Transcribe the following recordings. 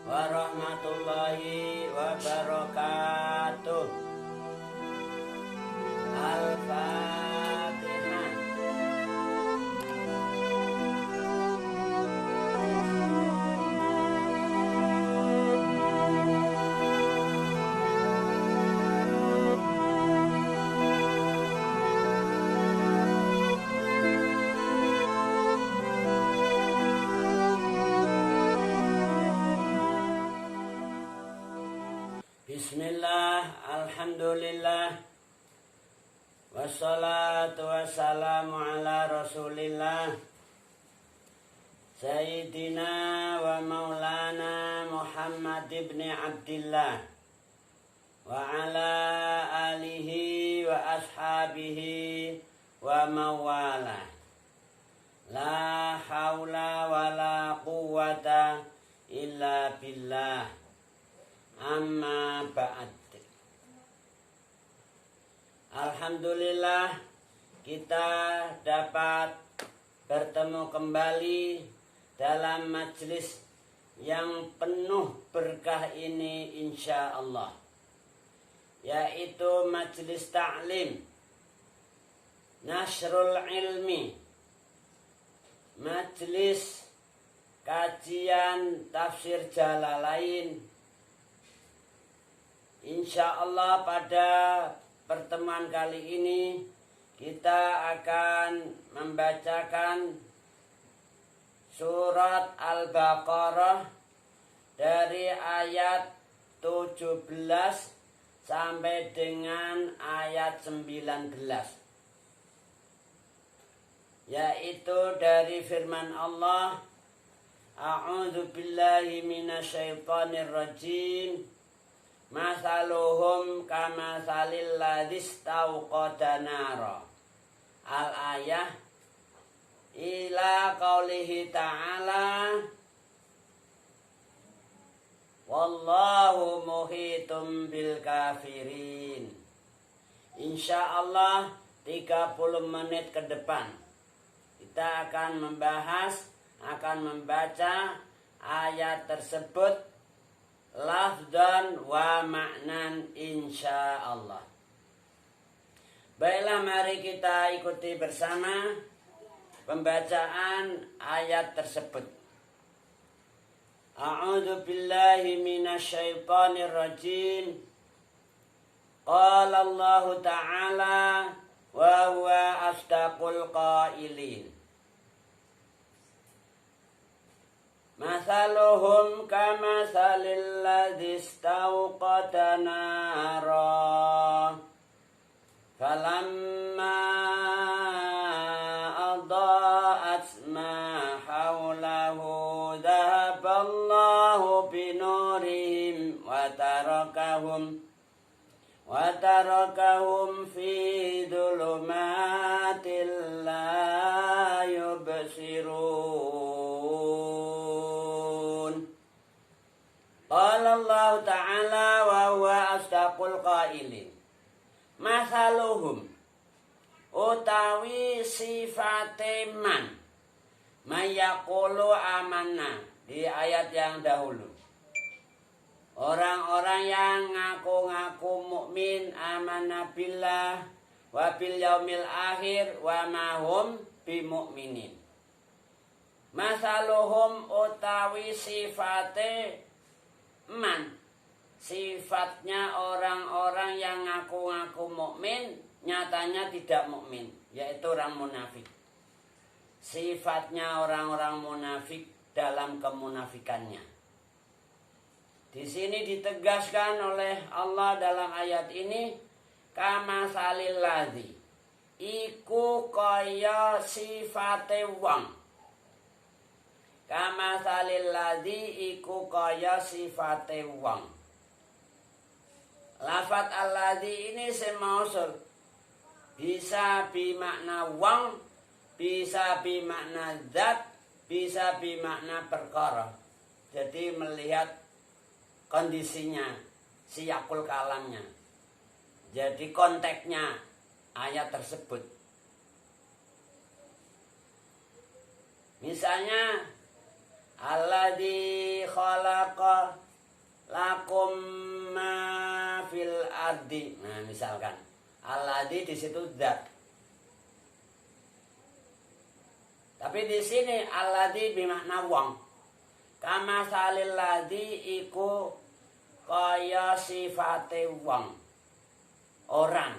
warahmatullahi wabarakatuh. Al-Fatihah. Bismillah, alhamdulillah, wassalatu wassalamu ala rasulillah, Sayyidina wa maulana Muhammad ibn Abdillah, wa ala alihi wa ashabihi wa mawalah. La hawla wa la quwwata illa billah. Amma ba'd. Alhamdulillah kita dapat bertemu kembali dalam majelis yang penuh berkah ini insya Allah, yaitu majelis ta'lim, nasrul ilmi, majelis kajian tafsir Jalalain. Insya Allah pada pertemuan kali ini kita akan membacakan surat Al-Baqarah dari ayat 17 sampai dengan ayat 19, yaitu dari firman Allah, A'udzu billahi minasyaitonir rajim. Masaluhum kamasalil ladzis tauqada nara. Al-ayah ila qaulihi ta'ala wallahu muhitum bil kafirin. Insyaallah 30 menit ke depan kita akan membahas, akan membaca ayat tersebut lafdan wa maknan insyaallah. Baiklah, mari kita ikuti bersama pembacaan ayat tersebut. A'udzu billahi minasyaitonir rajim. Qala Allah Ta'ala wa huwa asdaqul qailin. Masaluhum kamasalil ladzis tauqada nara falamma adaa'at ma hawlahu dhahaballahu binurihim wa tarakahum fi dhulumatil la yubsirun. Qala Allah Ta'ala wa huwa asdaqul qailin. Masaluhum utawi sifate man mayaqulu amanna di ayat yang dahulu. Orang-orang yang ngaku-ngaku mukmin, amanna billah wa bil yaumil akhir wa ma hum bimu'minin. Masaluhum utawi sifate man, sifatnya orang-orang yang ngaku-ngaku mukmin nyatanya tidak mukmin, yaitu orang munafik. Sifatnya orang-orang munafik dalam kemunafikannya. Di sini ditegaskan oleh Allah dalam ayat ini, kama salil ladzi, iku kaya sifate wong. Kama salil ladzi iku kaya sifate wong. Lafat alladzi ini semausul, bisa bimakna wong, bisa bimakna zat, bisa bimakna perkara. Jadi melihat kondisinya, siyakul kalamnya. Jadi konteksnya ayat tersebut. Misalnya alladzi khalaqa lakum ma fil ardi. Nah, misalkan alladzi di situ zat. Tapi di sini alladzi bermakna wong. Kama salil ladzi iku kaya sifate wong. Orang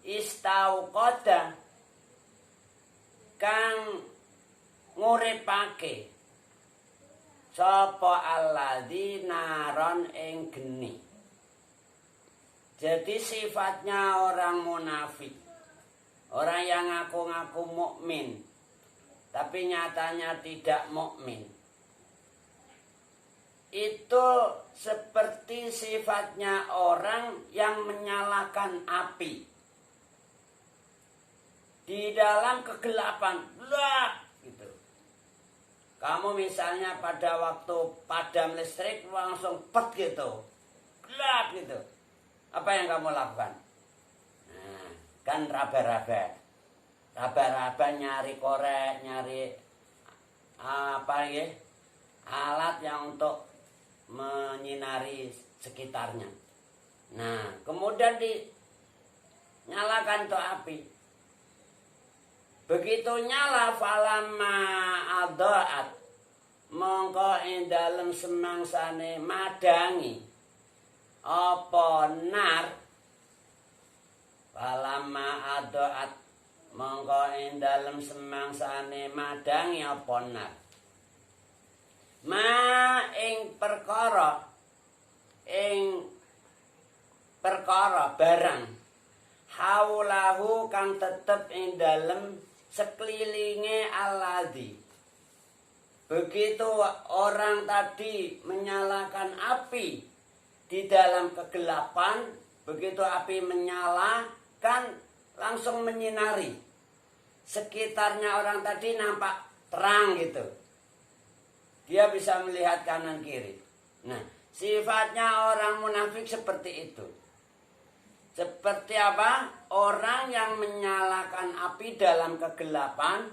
istauqada kang nguripake sapa alladzi naron ing geni. Jadi sifatnya orang munafik, orang yang ngaku-ngaku mukmin, tapi nyatanya tidak mukmin. Itu seperti sifatnya orang yang menyalakan api di dalam kegelapan. Gelap gitu. Kamu misalnya pada waktu padam listrik langsung pet gitu. Gelap gitu. Apa yang kamu lakukan? Nah, kan raba-raba. Raba-raba nyari korek, nyari apa ya? Alat yang untuk menyinari sekitarnya. Nah, kemudian dinyalakan tuh api. Begitu nyala falamma adaat mongko ing dalem semangsane madangi apa nar. Falamma adaat mongko ing dalem semangsane madangi apa nar. Ma ing perkara barang haulahu kang tetep ing dalem sekelilinge alladzi. Begitu orang tadi menyalakan api di dalam kegelapan, begitu api menyala kan langsung menyinari. Sekitarnya orang tadi nampak terang gitu. Dia bisa melihat kanan kiri. Nah, sifatnya orang munafik seperti itu. Seperti apa? Orang yang menyalakan api dalam kegelapan.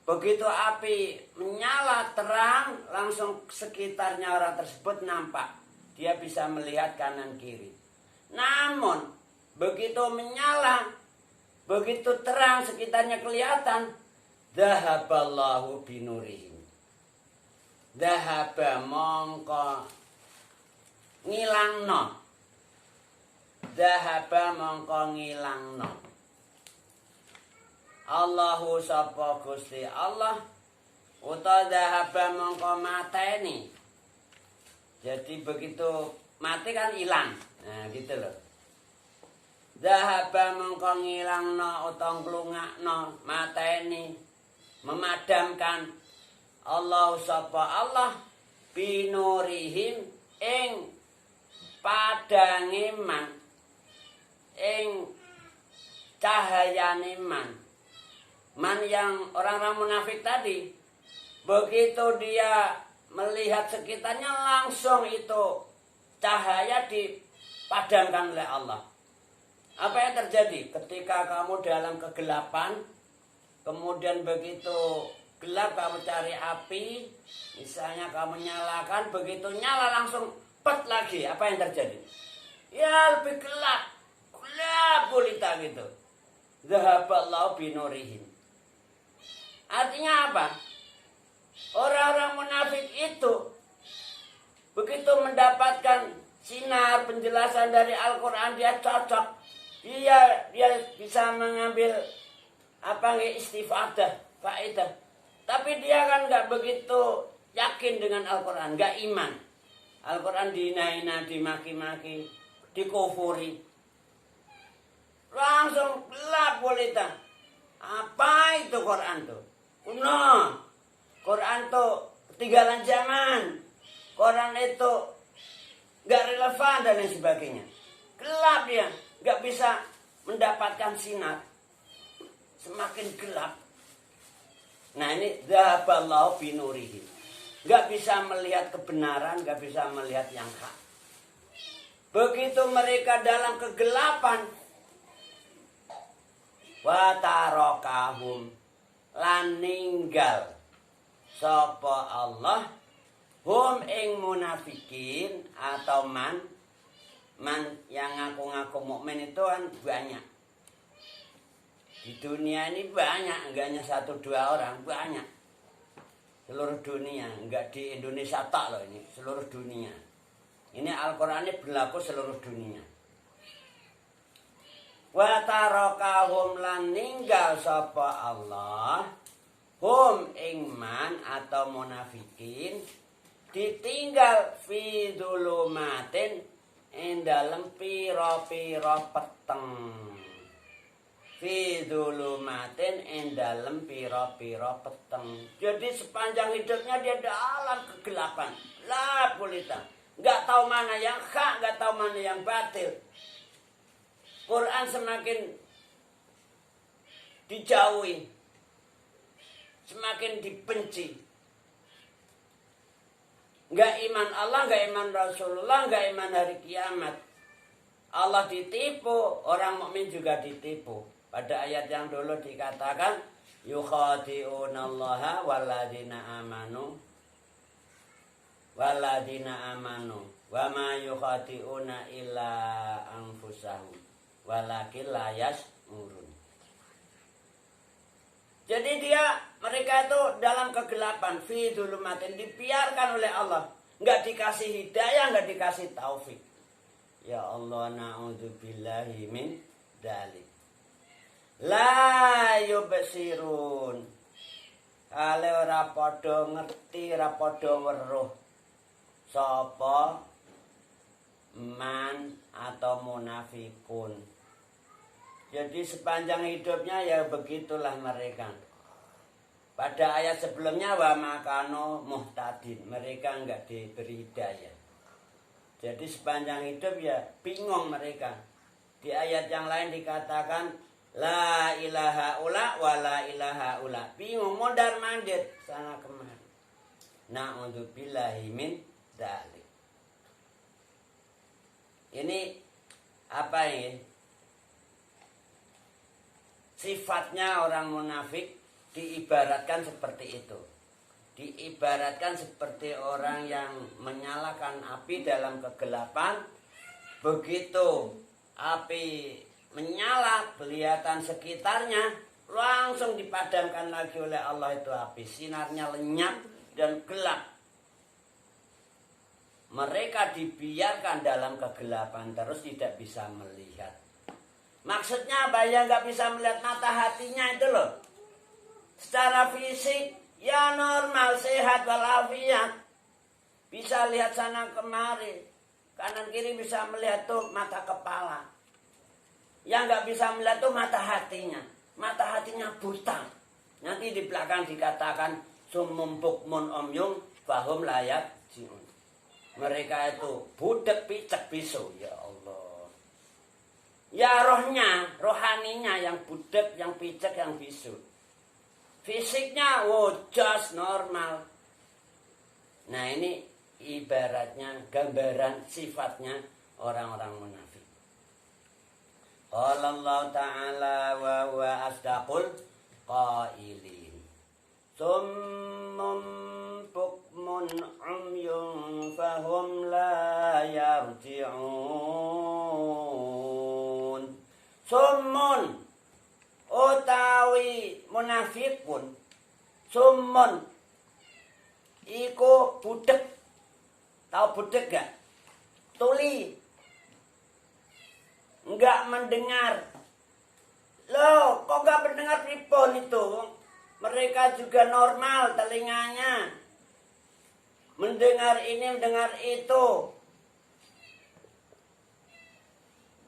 Begitu api menyala terang, langsung sekitarnya orang tersebut nampak. Dia bisa melihat kanan kiri. Namun, begitu menyala, begitu terang sekitarnya kelihatan, dhahaballahu binurihim. Dhahaba mongko ngilangno. Dhahaba mongko ngilangno. Allahu sapa Gusti Allah uta dhahaba mongko mateni. Jadi begitu mati kan hilang. Nah, gitu loh. Dhahaba mongko ngilangno utawa nglungakno mateni, memadamkan Allah sapa Allah binurihim ing padange man, ing cahayane man. Man yang orang-orang munafik tadi, begitu dia melihat sekitarnya langsung itu cahaya dipadamkan oleh Allah. Apa yang terjadi ketika kamu dalam kegelapan, kemudian begitu gelap kamu cari api, misalnya kamu nyalakan, begitu nyala langsung pet lagi. Apa yang terjadi? Ya lebih gelap gulita gitu. Zahaballahu binurihim. Artinya apa? Orang-orang munafik itu begitu mendapatkan sinar penjelasan dari Al-Quran, dia cocok. Dia bisa mengambil istifadah, faedah. Tapi dia kan nggak begitu yakin dengan Al-Quran, nggak iman. Al-Quran dihina-hina, dimaki-maki, dikufuri. Langsung gelap gulita. Apa itu Quran tuh? Kuno. Quran tuh ketinggalan zaman. Quran itu nggak relevan dan lain sebagainya. Gelap dia, nggak bisa mendapatkan sinar. Semakin gelap. Nah ini dhahaballahu binurihim. Gak bisa melihat kebenaran, gak bisa melihat yang hak. Begitu mereka dalam kegelapan, wa tarokahum lan ninggal sapa Allah hum ing munafikin atau man yang ngaku-ngaku mukmin itu kan banyak. Di dunia ini banyak, enggak hanya 1-2 orang, banyak. Seluruh dunia, enggak di Indonesia tak loh ini, seluruh dunia. Ini Al-Qur'an ini berlaku seluruh dunia. Wa tarakahum lan ninggal sapa Allah hum ingman atau munafikin ditinggal fi dzulumatin ing dalem pira-pira peteng. Fi dzulumatin ing dalem pira-pira peteng. Jadi sepanjang hidupnya dia dalam kegelapan. La pulita. Enggak tahu mana yang hak, enggak tahu mana yang batil. Quran semakin dijauhi, semakin dibenci. Enggak iman Allah, enggak iman Rasulullah, enggak iman hari kiamat. Allah ditipu, orang mukmin juga ditipu. Pada ayat yang dulu dikatakan yukhadi'unallaha walladzina amanu wa ma yukhadi'una illa anfusahum walakin la yash'urun. Jadi mereka itu dalam kegelapan, fi dzulumatin, dibiarkan oleh Allah, enggak dikasih hidayah, enggak dikasih taufik. Ya Allah, na'udzubillahi min dzalik. La yubsirun. Ale ora padha ngerti, ora padha weruh sapa man atau munafikun. Jadi sepanjang hidupnya ya begitulah mereka. Pada ayat sebelumnya wa makano muhtadin, mereka enggak diberi hidayah. Jadi sepanjang hidup ya bingung mereka. Di ayat yang lain dikatakan la ilaha ula wa la ilaha ula. Bingung mondar mandir sana kemari. Na'udzubillahi min dzalik. Ini apa ini? Sifatnya orang munafik diibaratkan seperti itu. Diibaratkan seperti orang yang menyalakan api dalam kegelapan. Begitu api menyala, kelihatan sekitarnya, langsung dipadamkan lagi oleh Allah itu api. Sinarnya lenyap dan gelap. Mereka dibiarkan dalam kegelapan terus tidak bisa melihat. Maksudnya apa? Ya nggak bisa melihat mata hatinya itu loh. Secara fisik ya normal, sehat walafiat. Bisa lihat sana kemari. Kanan kiri bisa melihat tuh mata kepala. Yang nggak bisa melihat tuh mata hatinya. Mata hatinya buta. Nanti di belakang dikatakan sumum bukmun omyung fahum layak jiun. Mereka itu budek picek bisu. Ya Allah. Ya rohnya, rohaninya yang budek, yang picek, yang bisu. Fisiknya just normal. Nah ini ibaratnya gambaran sifatnya orang-orang munafik. Qala Allah Ta'ala wa huwa asdaqul qailin. Summum bukmun umyun fahum la yarji'un. Summun utawi munafikun, summun iku budek. Tahu budek gak? Tuli. Enggak mendengar. Loh, kok enggak mendengar pripun itu? Mereka juga normal telinganya. Mendengar ini, mendengar itu.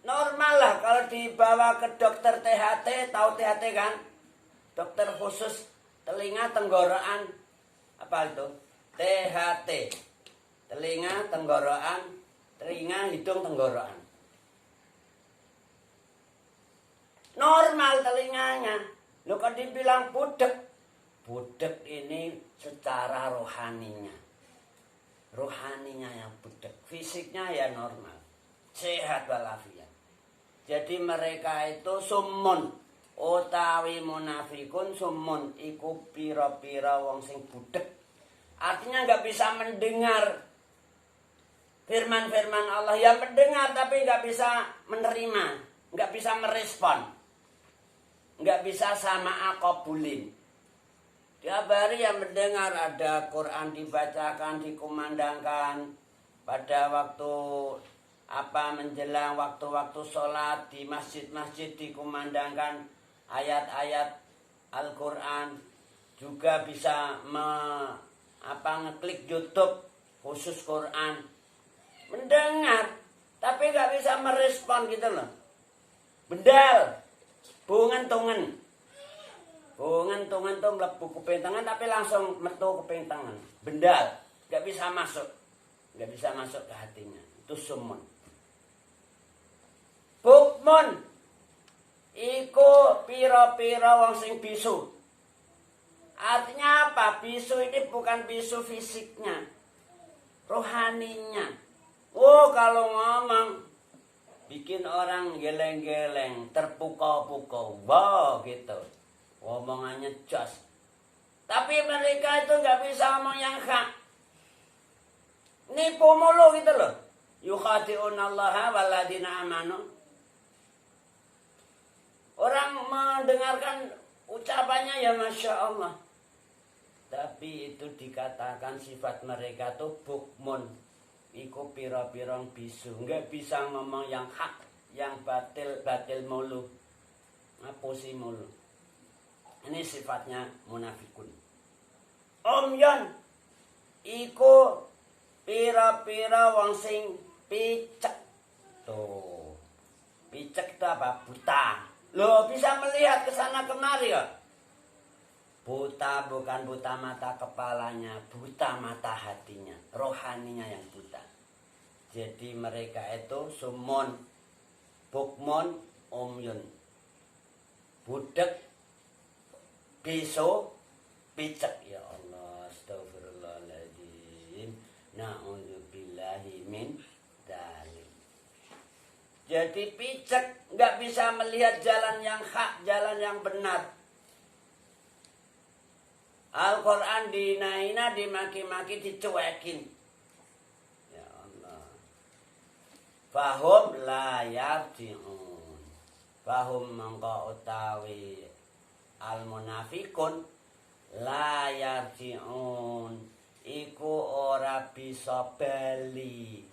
Normal lah kalau dibawa ke dokter THT, tahu THT kan? Dokter khusus telinga tenggorokan. Apa itu? THT. Telinga, tenggorokan, telinga, hidung, tenggorokan. Normal telinganya. Loh kok dibilang budek? Budek ini secara rohaninya. Rohaninya yang budek. Fisiknya ya normal. Sehat walafiat. Jadi mereka itu summun. Utawi munafikun summun. Iku pira-pira wong sing budek. Artinya nggak bisa mendengar firman-firman Allah. Ya mendengar tapi nggak bisa menerima, nggak bisa merespon, nggak bisa sama akobulin. Tiap hari yang mendengar ada Quran dibacakan, dikumandangkan pada waktu menjelang waktu-waktu sholat di masjid-masjid dikumandangkan ayat-ayat Al-Quran. Juga bisa ngeklik YouTube khusus Quran. Mendengar tapi nggak bisa merespon gitu loh. Bendal, bungan-tungan. Bungan-tungan tuh mlebu kuping tangan tapi langsung metu kuping tangan. Bendal, nggak bisa masuk. Nggak bisa masuk ke hatinya. Itu sumun. Bukmun, iku piro-piro wong sing bisu. Artinya apa? Bisu ini bukan bisu fisiknya, rohaninya. Oh, kalau ngomong bikin orang geleng-geleng, terpukau-pukau. Wow, gitu. Omongannya jos. Tapi mereka itu nggak bisa ngomong yang hak. Nipu mulu gitu loh. Yukhadi'unallaha waladina amanu. Orang mendengarkan ucapannya ya Masya Allah. Tapi itu dikatakan sifat mereka tuh bukmun. Iku piro-pirong bisu. Nggak bisa ngomong yang hak. Yang batil mulu. Ngapusi mulu. Ini sifatnya munafikun. Omyon. Iku piro-piro wong sing picek. Tuh. Picek itu apa? Buta. Loh, bisa melihat ke sana kemari ya? Buta bukan buta mata kepalanya, buta mata hatinya, rohaninya yang buta. Jadi mereka itu sumun, bukmun, umyun. Budek, bisu, picek. Ya Allah, astagfirullahaladzim. Na'udzubillahi min dzalik. Jadi picek, nggak bisa melihat jalan yang hak, jalan yang benar. Al-Quran dinaina, dimaki-maki, dicuekin. Ya Allah. Fahum la yarji'un. Fahum mengko utawi al-munafikun la yarji'un. Iku ora bisa bali.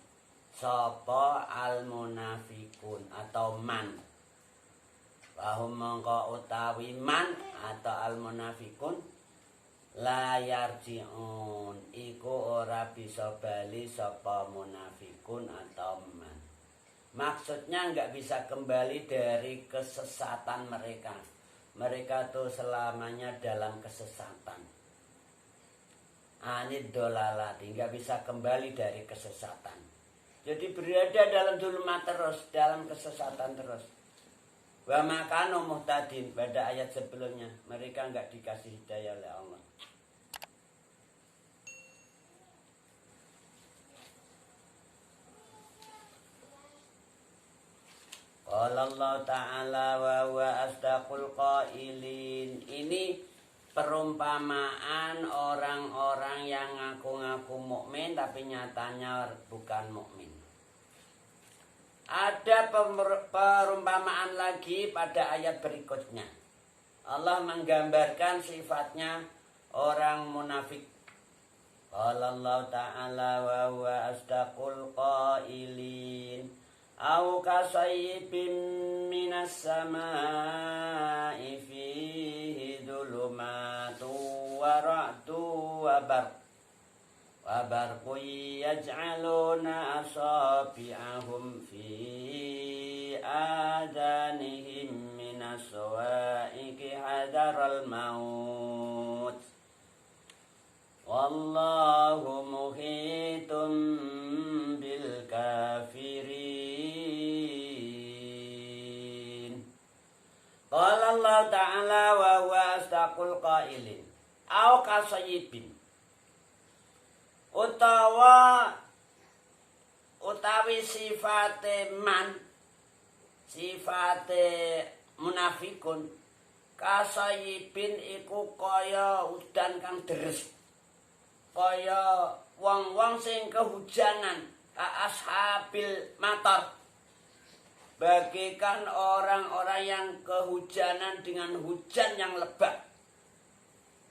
Sapa al-munafikun atau man. Fahum mengko utawi man atau al-munafikun la yarji'un, iku ora bisa bali sapa munafikun atau man. Maksudnya nggak bisa kembali dari kesesatan mereka. Mereka tuh selamanya dalam kesesatan. Anid dolalati, nggak bisa kembali dari kesesatan. Jadi berada dalam dulumat terus, dalam kesesatan terus. Wa makanu muhtadin, pada ayat sebelumnya mereka nggak dikasih hidayah oleh Allah. Qala Allah Ta'ala wa huwa asdaqul qailin. Ini perumpamaan orang-orang yang ngaku-ngaku mukmin tapi nyatanya bukan mukmin. Ada perumpamaan lagi pada ayat berikutnya. Allah menggambarkan sifatnya orang munafik. Qala Allah Ta'ala wa huwa asdaqul qailin. Au kasayyibin minas samaa'i fihi dhulumatu wa ra'du wa barqu yaj'aluna asabi'ahum fi adanihim minas sawa'iqi hadaral maut wallahu muhitum bil kafirin. Qala Allah Ta'ala wa huwa asdaqul qailin. Au kasayyibin. Utawi sifate man, sifate munafikun, kasayyibin iku kaya udan kang deres. kaya wong-wong sing kehujanan, ashabil matar. Bagikan orang-orang yang kehujanan dengan hujan yang lebat,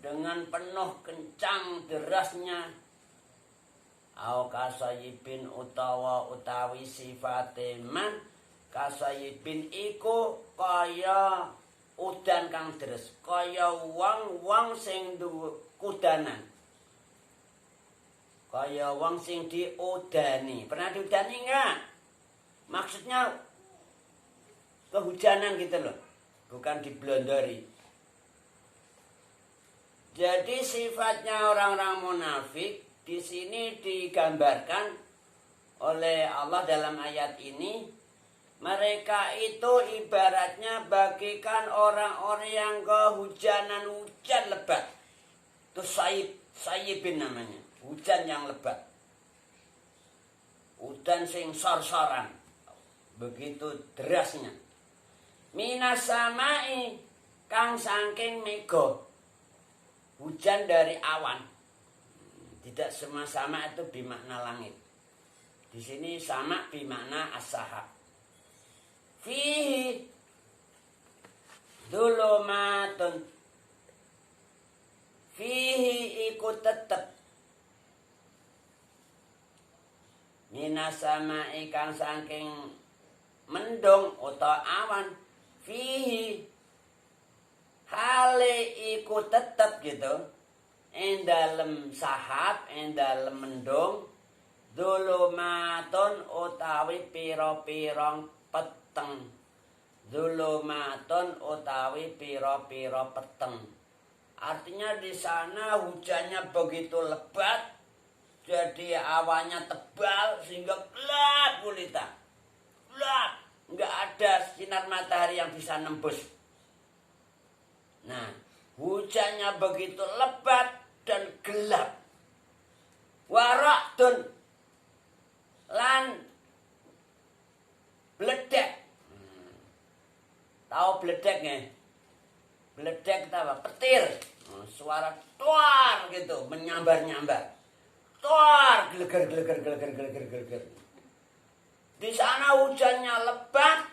dengan penuh kencang derasnya. Au kasayibin utawi sifate man kasayibin iku kaya udan kang deres, kaya wong-wong sing duwe kudanan, kaya wong sing diudani. Pernah diudani enggak? Maksudnya kehujanan gitu loh, bukan diblondori. Jadi sifatnya orang-orang munafik di sini digambarkan oleh Allah dalam ayat ini. Mereka itu ibaratnya bagikan orang-orang yang kehujanan hujan lebat. Itu sayibin namanya, hujan yang lebat. Hujan sing sor-soran, begitu derasnya. Minas samai kang saking mega, hujan dari awan. Tidak semua sama itu bermakna langit. Di sini sama bermakna as-sahab. Fihi dhulumatun, fihi iku tetep minas samai kang saking mendung utawa awan. Fihi hale iku tetep gitu, ing dalem sahab, ing dalem mendung, dzulumatun utawi pira-pirang peteng. Dzulumatun utawi pira-pira peteng. Artinya di sana hujannya begitu lebat, jadi awannya tebal sehingga gelap gulita. Gelap. Enggak ada sinar matahari yang bisa nembus. Nah, hujannya begitu lebat dan gelap. Waradun lan bledek. Tahu bledek nggih? Bledek apa? Petir. Suara tuar gitu, menyambar-nyambar. Tuar, geleger. Di sana hujannya lebat,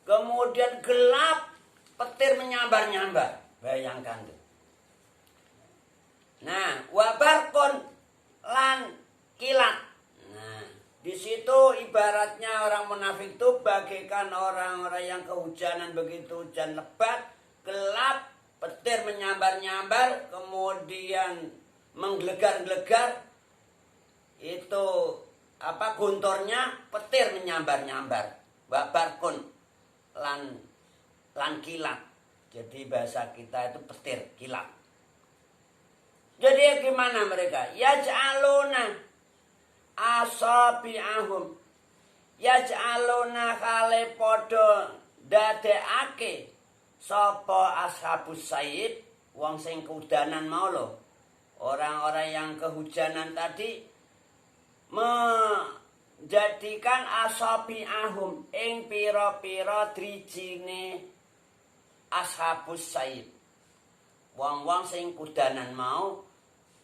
kemudian gelap, petir menyambar-nyambar. Bayangkan tuh. Nah, wabarkun lan kilat. Nah, di situ ibaratnya orang munafik itu bagaikan orang-orang yang kehujanan, begitu hujan lebat, gelap, petir menyambar-nyambar, kemudian menggelegar-gelegar. Itu gunturnya petir menyambar-nyambar. Wabarkun lan kilat. Jadi bahasa kita itu petir, kilat. Jadi gimana mereka? Yaj'aluna asabi'ahum, yaj'aluna kale podo dadekake sapa ashabus sayyid, wong sing kudanan mau lho. Orang-orang yang kehujanan tadi menjadikan asabi'ahum ing pira-pira drijine ashabus sayyid, wong-wong sing kudanan mau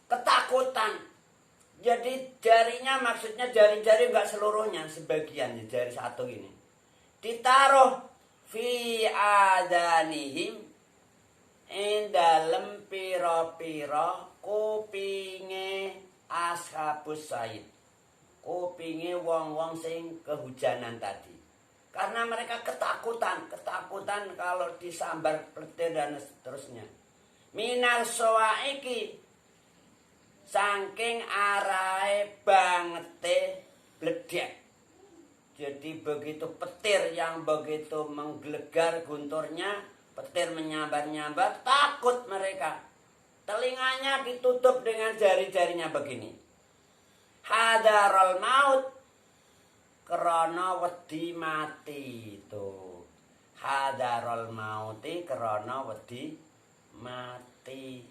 ketakutan. Jadi jarinya, maksudnya jari-jari enggak seluruhnya, sebagian jari satu ini ditaruh fi adanihim ing dalem pira-pira kupinge ashabus sayyid, kupinge wong-wong sing kehujanan tadi. Karena mereka ketakutan kalau disambar petir dan seterusnya. Minal soaiki, saking arahe bangete bledek. Jadi begitu petir yang begitu menggelegar gunturnya, petir menyambar-nyambar, takut mereka. Telinganya ditutup dengan jari-jarinya begini. Hadarul maut, krana wedi mati itu. Hadarul mauti, krana wedi mati.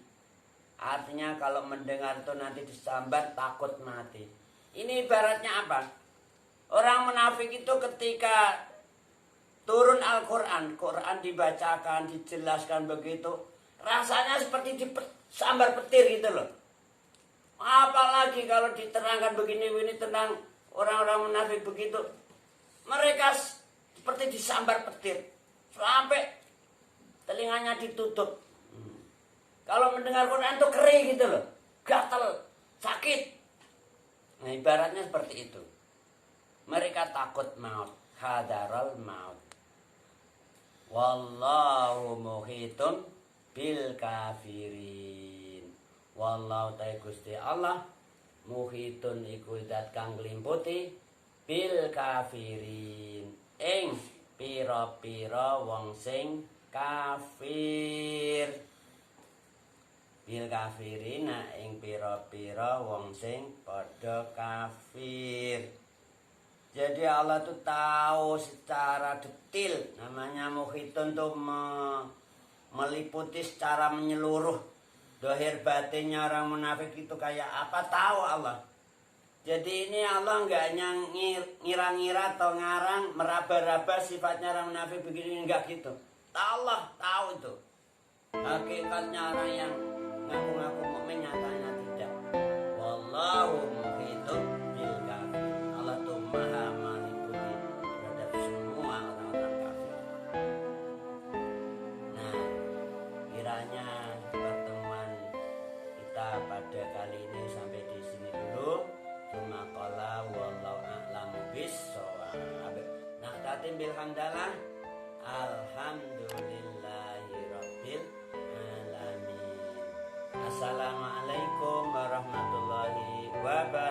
Artinya kalau mendengar itu nanti disambar, takut mati. Ini ibaratnya apa? Orang munafik itu ketika turun Al-Quran, Quran dibacakan, dijelaskan begitu, rasanya seperti disambar petir gitu loh. Apalagi kalau diterangkan begini-begini tentang orang-orang munafik begitu, mereka seperti disambar petir sampai telinganya ditutup. Kalau mendengar Quran tuh kering gitu loh, gatal, sakit. Nah, ibaratnya seperti itu. Mereka takut maut, hadaral maut. Wallahu muhitun bil kafirin. Wallahu ta'ala Gusti Allah muhitun iku zat kang nglimputi bil kafirin ing pira-pira wong sing kafir. Bil kafirina ing pira-pira wong sing padha kafir. Jadi Allah tuh tahu secara detail, namanya muhitun tuh meliputi secara menyeluruh. Dohir batinnya orang munafik itu kayak apa tahu Allah. Jadi ini Allah nggak hanya ngira-ngira atau ngarang meraba-raba sifatnya orang munafik begini, enggak gitu. Allah tahu itu. Hakikatnya orang yang ngaku-ngaku mukmin nyatanya tidak. Wallahu muhitun bil kafir. Allah tuh maha meliputi terhadap semua orang-orang kafir. Nah, kiranya pertemuan kita pada kali ini sampai di sini dulu. Cuma qala wallahu a'lamu bissawab. Nah, tatim bil hamdalah. Alhamdulillahirabbil alamin. Assalamualaikum warahmatullahi wabarakatuh.